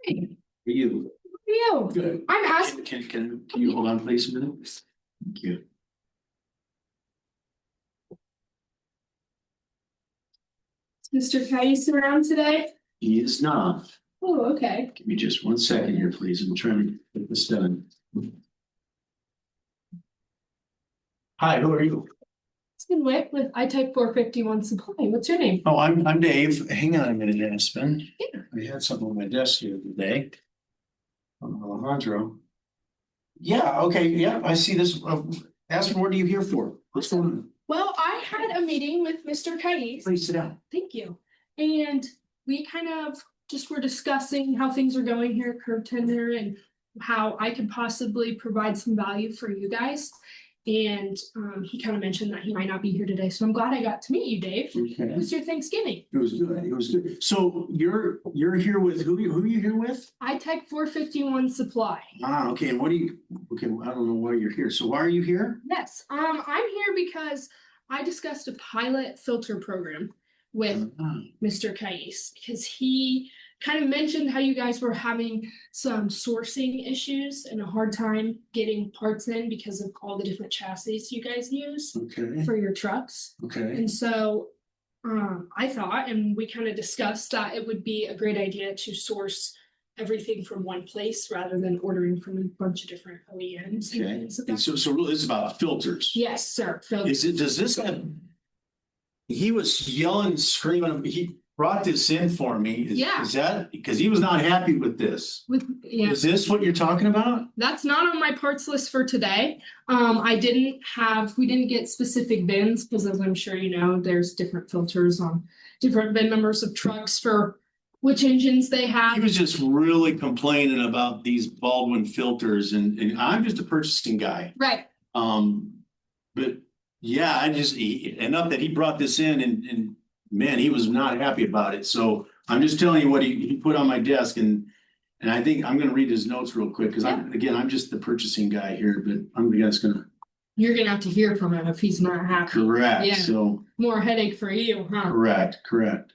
Hey, For you. you. Good. I'm Aspyn. Can you hold on please a minute? Thank you. Is Mr. Case around today? He is not. Oh, okay. Give me just 1 second here, please. I'm trying to get this done. Hi, who are you? It's been Wick with ITEC 451 Supply. What's your name? Oh, I'm Dave. Hang on a minute, Aspyn. Yeah. I had something on my desk here today. Alejandro. Yeah, okay, yeah, I see this. Aspyn, what are you here for? What's going on? Well, I had a meeting with Mr. Case. Please sit down. Thank you. And we kind of just were discussing how things are going here at Curb Tender and how I could possibly provide some value for you guys. And he kind of mentioned that he might not be here today. So I'm glad I got to meet you, Dave. Okay. It was your Thanksgiving. It was good. It was good. So you're here with who? Who are you here with? ITEC 451 Supply. Ah, okay. And what do you? Okay, I don't know why you're here. So why are you here? Yes, I'm here because I discussed a pilot filter program with Mr. Case because he kind of mentioned how you guys were having some sourcing issues and a hard time getting parts in because of all the different chassis you guys use Okay. for your trucks. Okay. And so I thought, and we kind of discussed that it would be a great idea to source everything from one place rather than ordering from a bunch of different OEMs. Okay. And so really this is about filters. Yes, sir. Is it, does this guy, he was yelling, screaming, he brought this in for me. Yeah. Is that, because he was not happy with this. Yeah. Is this what you're talking about? That's not on my parts list for today. We didn't get specific VINs because as I'm sure you know, there's different filters on different VIN numbers of trucks for which engines they have. He was just really complaining about these Baldwin filters and I'm just a purchasing guy. Right. But yeah, enough that he brought this in and man, he was not happy about it. So I'm just telling you what he put on my desk and I think I'm gonna read his notes real quick because I'm just the purchasing guy here, but I'm the guy that's gonna. You're gonna have to hear from him if he's not happy. Correct. Yeah. So more headache for you, huh? Correct.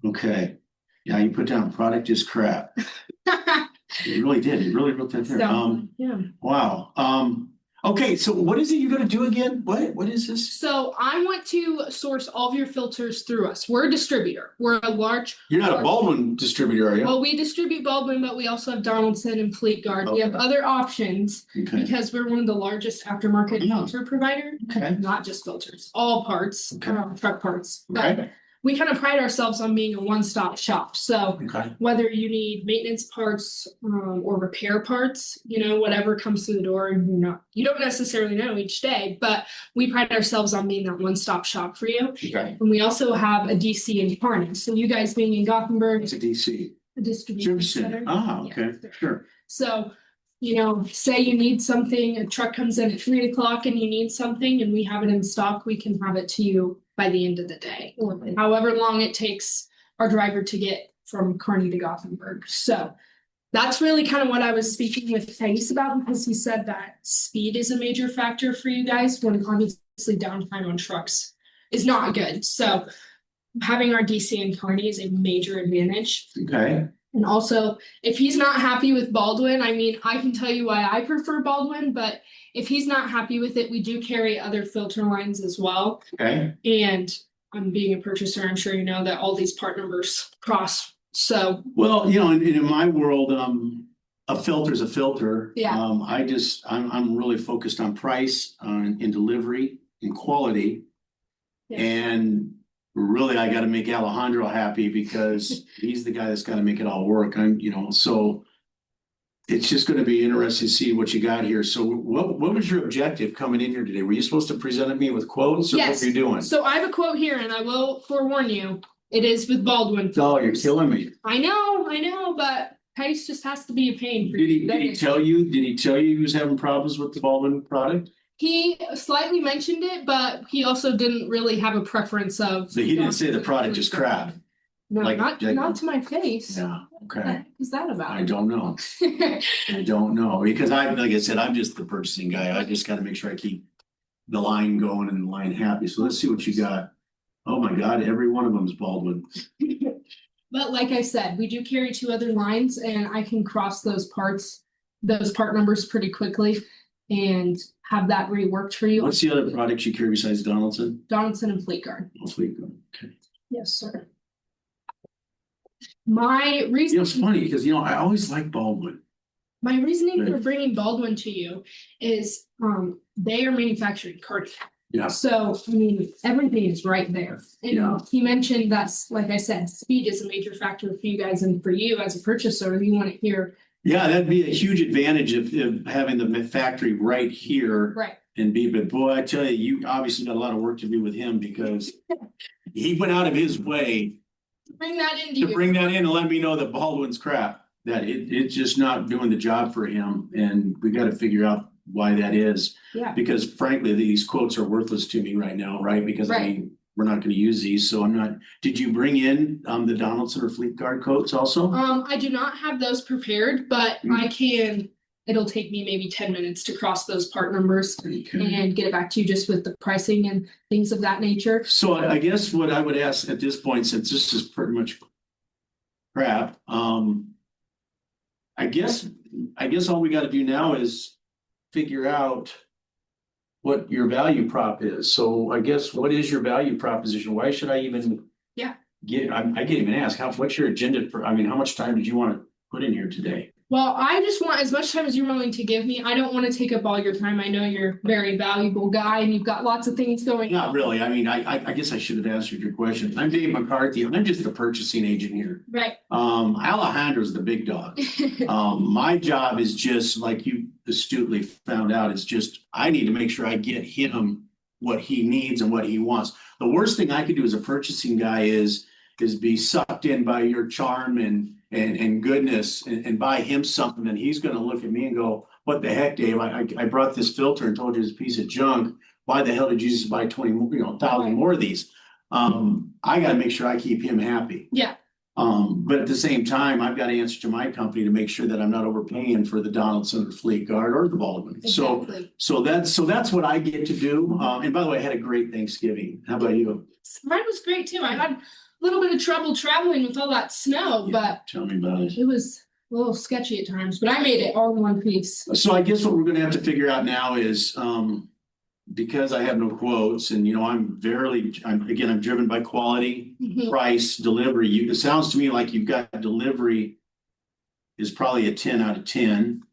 Okay. Yeah, you put down product is crap. It really did. It really wrote that there. So, yeah. Wow. Okay, so what is it you're gonna do again? What is this? So I want to source all of your filters through us. We're a distributor. We're a large. You're not a Baldwin distributor, are you? Well, we distribute Baldwin, but we also have Donaldson and Fleet Guard. We have other options because we're one of the largest aftermarket filter provider. Okay. Not just filters, all parts, truck parts. Okay. We kind of pride ourselves on being a one-stop shop. So whether you need maintenance parts or repair parts, you know, whatever comes through the door, you don't necessarily know each day, but we pride ourselves on being that one-stop shop for you. Okay. And we also have a DC in Kearney. So you guys being in Gothenburg, It's a DC. a distribution center. Ah, okay, Yeah. sure. So, you know, say you need something, a truck comes in at 3 o'clock and you need something and we have it in stock, we can have it to you by the end of the day, or however long it takes our driver to get from Kearney to Gothenburg. So that's really kind of what I was speaking with Thais about because he said that speed is a major factor for you guys when obviously downtime on trucks is not good. So having our DC in Kearney is a major advantage. Okay. And also, if he's not happy with Baldwin, I mean, I can tell you why I prefer Baldwin, but if he's not happy with it, we do carry other filter lines as well. Okay. And I'm being a purchaser, I'm sure you know that all these part numbers cross. So well, you know, in my world, a filter's a filter. Yeah. I'm really focused on price, in delivery, in quality, and really, I got to make Alejandro happy because he's the guy that's got to make it all work. So it's just going to be interesting to see what you got here. So what was your objective coming in here today? Were you supposed to present me with quotes or what were you doing? So I have a quote here and I will forewarn you, it is with Baldwin. Oh, you're killing me. I know, but Tice just has to be a pain for you. Did he tell you he was having problems with the Baldwin product? He slightly mentioned it, but he also didn't really have a preference of. So he didn't say the product is crap. No, not to my face. Yeah. Okay. What is that about? I don't know. I don't know because like I said, I'm just the purchasing guy. I just got to make sure I keep the line going and the line happy. So let's see what you got. Oh my God, every one of them is Baldwin. But like I said, we do carry two other lines and I can cross those part numbers pretty quickly and have that reworked for you. What's the other products you carry besides Donaldson? Donaldson and Fleet Guard. Oh, Fleet Guard. Okay. Yes, sir. My You reason. know, it's funny because, you know, I always like Baldwin. My reasoning Right. for bringing Baldwin to you is they are manufactured in Cardiff. Yeah. So, I mean, everything is right there. And Yeah. he mentioned that's, like I said, speed is a major factor for you guys and for you as a purchaser, you want to hear. Yeah, that'd be a huge advantage of having the factory right here. Right. And but boy, I tell you, you obviously got a lot of work to do with him because he went out of his way Bring that into to you. bring that in and let me know that Baldwin's crap, that it's just not doing the job for him. And we got to figure out why that is. Yeah. Because frankly, these quotes are worthless to me right now, right? Because I Right. mean, we're not going to use these, so I'm not. Did you bring in the Donaldson or Fleet Guard quotes also? I do not have those prepared, but I can, it'll take me maybe 10 minutes to cross those part numbers Okay. and get it back to you just with the pricing and things of that nature. So I guess what I would ask at this point, since this is pretty much crap, I guess all we got to do now is figure out what your value prop is. So I guess what is your value proposition? Why should I even I can't even ask what's your agenda for, I mean, how much time did you want to put in here today? Well, I just want as much time as you're willing to give me. I don't want to take up all your time. I know you're a very valuable guy and you've got lots of things going on. Not really. I mean, I guess I should have answered your question. I'm Dave McCarthy. I'm just the purchasing agent here. Right. Alejandro's the big dog. My job is just like you astutely found out. It's just I need to make sure I get him what he needs and what he wants. The worst thing I could do as a purchasing guy is be sucked in by your charm and goodness and buy him something, and he's going to look at me and go, "What the heck, Dave? I brought this filter and told you it's a piece of junk. Why the hell did you just buy 1,000 more of these?" I got to make sure I keep him happy. Yeah. But at the same time, I've got to answer to my company to make sure that I'm not overpaying for the Donaldson or Fleet Guard or the Baldwin. Exactly. So that's what I get to do. And by the way, I had a great Thanksgiving. How about you? Mine was great too. I had a little bit of trouble traveling with all that snow, but tell me about it. It was a little sketchy at times, but I made it all in one piece. So I guess what we're going to have to figure out now is because I have no quotes, and I'm driven by quality, price, delivery. It sounds to me like you've got delivery is probably a 10 out of 10.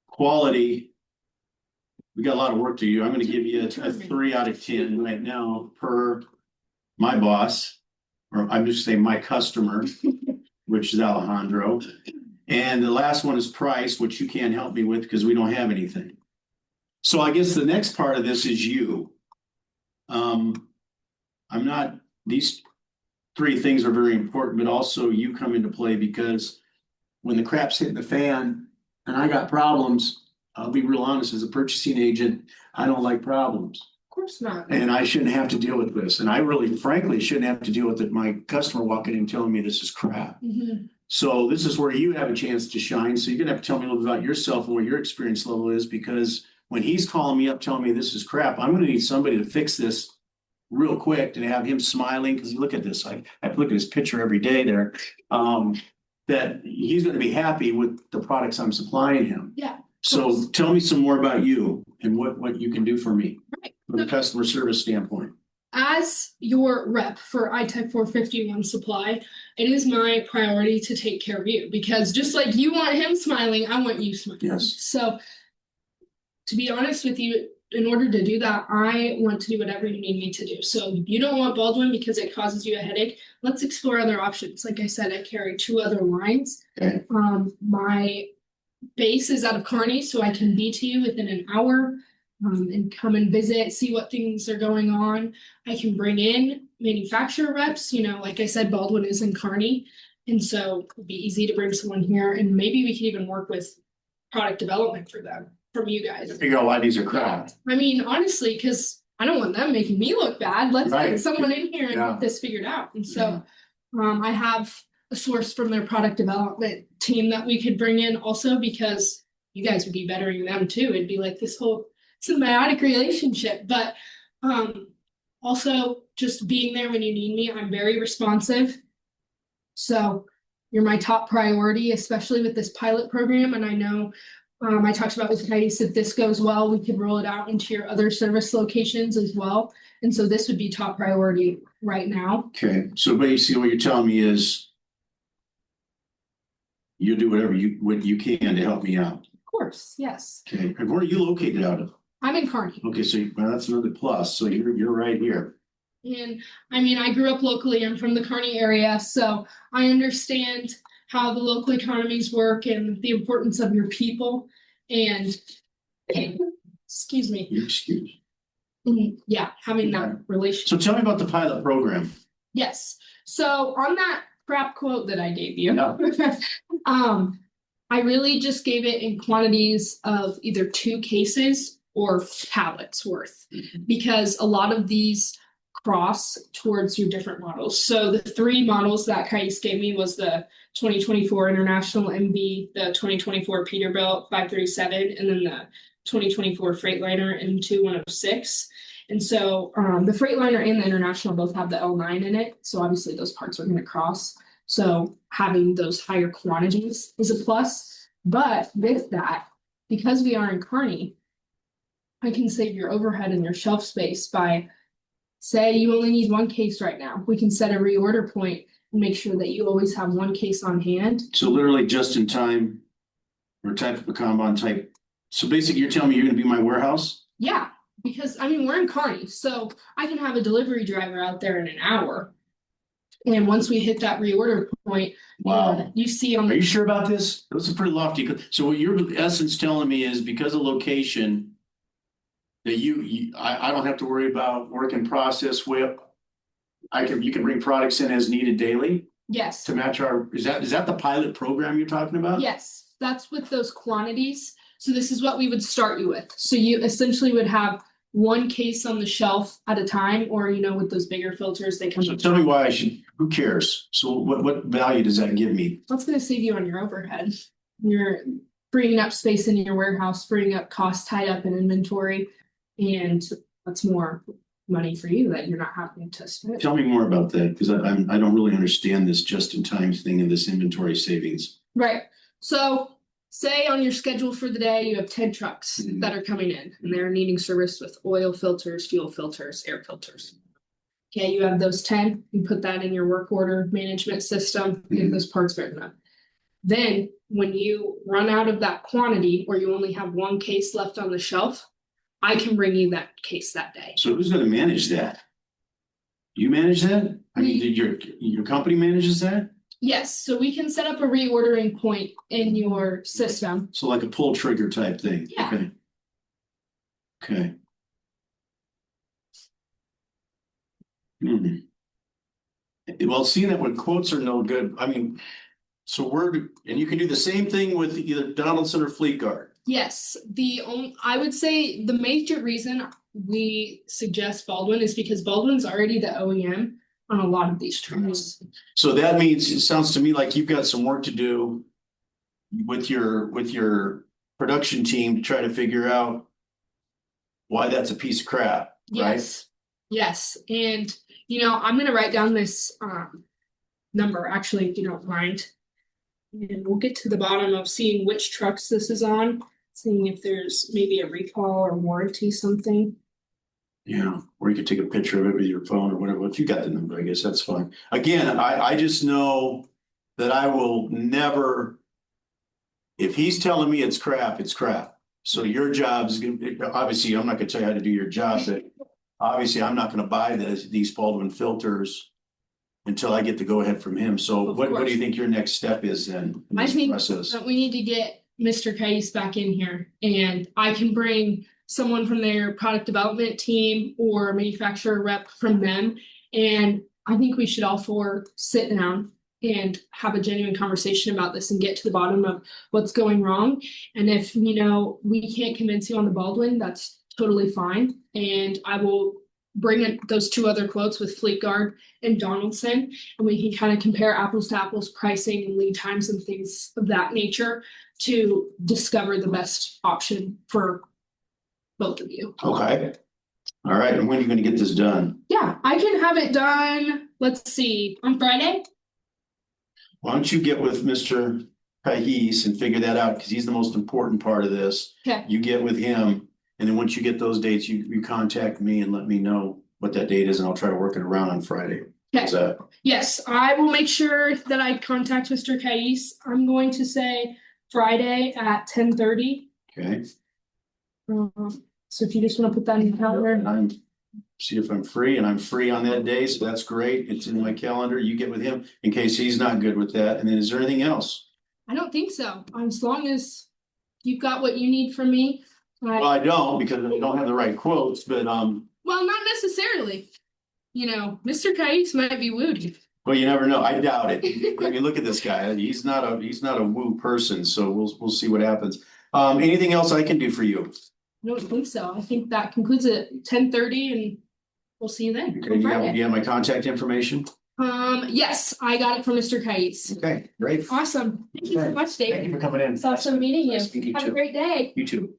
Quality, we got a lot of work to do. I'm going to give you a 3 out of 10 right now per my boss, or I'm just saying my customer, which is Alejandro. And the last one is price, which you can't help me with because we don't have anything. So I guess the next part of this is you. These three things are very important, but also you come into play because when the crap's hitting the fan and I got problems, I'll be real honest, as a purchasing agent, I don't like problems. Of course not. And I shouldn't have to deal with this. And I really, frankly, shouldn't have to deal with my customer walking in and telling me this is crap. So this is where you have a chance to shine. So you're going to have to tell me a little bit about yourself and what your experience level is, because when he's calling me up telling me this is crap, I'm going to need somebody to fix this real quick and have him smiling. Because look at this, I have to look at his picture every day there. That he's going to be happy with the products I'm supplying him. Yeah. So tell me some more about you and what you can do for me from a customer service standpoint. As your rep for ITEC 451 supply, it is my priority to take care of you, because just like you want him smiling, I want you smiling. Yes. So to be honest with you, in order to do that, I want to do whatever you need me to do. So if you don't want Baldwin because it causes you a headache, let's explore other options. Like I said, I carry two other lines. Okay. My base is out of Kearney, so I can be to you within an hour. And come and visit, see what things are going on. I can bring in manufacturer reps. Like I said, Baldwin is in Kearney. And so it'd be easy to bring someone here, and maybe we could even work with product development for them from you guys. Figure out why these are crap. I mean, honestly, because I don't want them making me look bad. Let's get someone in here and get this figured out. And so I have a source from their product development team that we could bring in also, because you guys would be bettering them too. It'd be like this whole symbiotic relationship. But also just being there when you need me. I'm very responsive. So you're my top priority, especially with this pilot program. And I know I talked about with Case, if this goes well, we could roll it out into your other service locations as well. And so this would be top priority right now. Okay, so basically what you're telling me is you do what you can to help me out. Of course, yes. Okay, and where are you located out of? I'm in Kearney. Okay, so well, that's another plus. So you're right here. And I mean, I grew up locally. I'm from the Kearney area, so I understand how the local economies work and the importance of your people. And excuse me. You excuse. Yeah, having that relationship. So tell me about the pilot program. Yes. So on that crap quote that I gave you, Yeah. I really just gave it in quantities of either 2 cases or pallets worth, because a lot of these cross towards your different models. So the 3 models that Kais gave me was the 2024 International MB, the 2024 Peterbilt 537, and then the 2024 Freightliner M2106. And so the Freightliner and the International both have the L9 in it. So obviously those parts are going to cross. So having those higher quantities is a plus. But with that, because we are in Kearney, I can save your overhead and your shelf space by, say you only need 1 case right now. We can set a reorder point and make sure that you always have 1 case on hand. So literally just in time or type of a Kanban type. So basically you're telling me you're going to be my warehouse? Yeah, because I mean, we're in Kearney, so I can have a delivery driver out there in an hour. And once we hit that reorder point, Wow. You see on Are the you sure about this? That's a pretty lofty. So what your essence telling me is because of location, that I don't have to worry about work in process whip. You can bring products in as needed daily yes. to match is that the pilot program you're talking about? Yes, that's with those quantities. So this is what we would start you with. So you essentially would have 1 case on the shelf at a time, or with those bigger filters, they come. So tell me why I should. Who cares? So what value does that give me? That's going to save you on your overhead. You're freeing up space in your warehouse, freeing up costs tied up in inventory, and that's more money for you that you're not having to spend. Tell me more about that, because I don't really understand this just-in-time thing and this inventory savings. Right. So say on your schedule for the day, you have 10 trucks that are coming in and they're needing service with oil filters, fuel filters, air filters. Okay, you have those 10, you put that in your work order management system, get those parts written up. Then when you run out of that quantity or you only have 1 case left on the shelf, I can bring you that case that day. So who's going to manage that? You manage that? I mean, your company manages that? Yes, so we can set up a reordering point in your system. So like a pull trigger type thing. Yeah. Okay. Okay. Well, seeing that when quotes are no good, I mean, so and you can do the same thing with either Donaldson or Fleet Guard. Yes, I would say the major reason we suggest Baldwin is because Baldwin's already the OEM on a lot of these trucks. So that means it sounds to me like you've got some work to do with your production team to try to figure out why that's a piece of crap. Yes. Right? Yes. And I'm gonna write down this number actually, if you don't mind. And we'll get to the bottom of seeing which trucks this is on, seeing if there's maybe a recall or warranty something. Yeah, or you could take a picture of it with your phone or whatever. If you got the number, I guess that's fine. Again, I just know that I will never, if he's telling me it's crap, it's crap. So your job is obviously, I'm not gonna tell you how to do your job, but obviously I'm not gonna buy these Baldwin filters until I get the go ahead from him. So what do you think your next step is then in this process? That we need to get Mr. Case back in here, and I can bring someone from their product development team or manufacturer rep from them. And I think we should all 4 sit down and have a genuine conversation about this and get to the bottom of what's going wrong. And if, we can't convince you on the Baldwin, that's totally fine. And I will bring in those 2 other quotes with Fleet Guard and Donaldson, and we can kind of compare apples to apples pricing and lead times and things of that nature to discover the best option for both of you. Okay. All right. And when are you going to get this done? Yeah, I can have it done, let's see, on Friday. Why don't you get with Mr. Cayce and figure that out, because he's the most important part of this. Okay. You get with him, and then once you get those dates, you contact me and let me know what that date is, and I'll try to work it around on Friday. Okay. Is that Yes, I will make sure that I contact Mr. Cayce. I'm going to say Friday at 10:30. okay? So if you just want to put that in the calendar. And I'm, see if I'm free, and I'm free on that day, so that's great. It's in my calendar. You get with him in case he's not good with that. And then is there anything else? I don't think so. As long as you've got what you need from me. Well, I don't, because I don't have the right quotes, but Well, not necessarily. You know, Mr. Cayce might be wooed. well, you never know. I doubt it. I mean, look at this guy. He's not a woo person, so we'll see what happens. Anything else I can do for you? I don't think so. I think that concludes it. 10:30, and we'll see you then. Okay, on you Friday. have my contact information? Yes, I got it from Mr. Cayce. Okay, great. Awesome. Thank you so much, Thank you David. for coming in. It's awesome meeting you. Nice to meet you Have a too. great day. You too.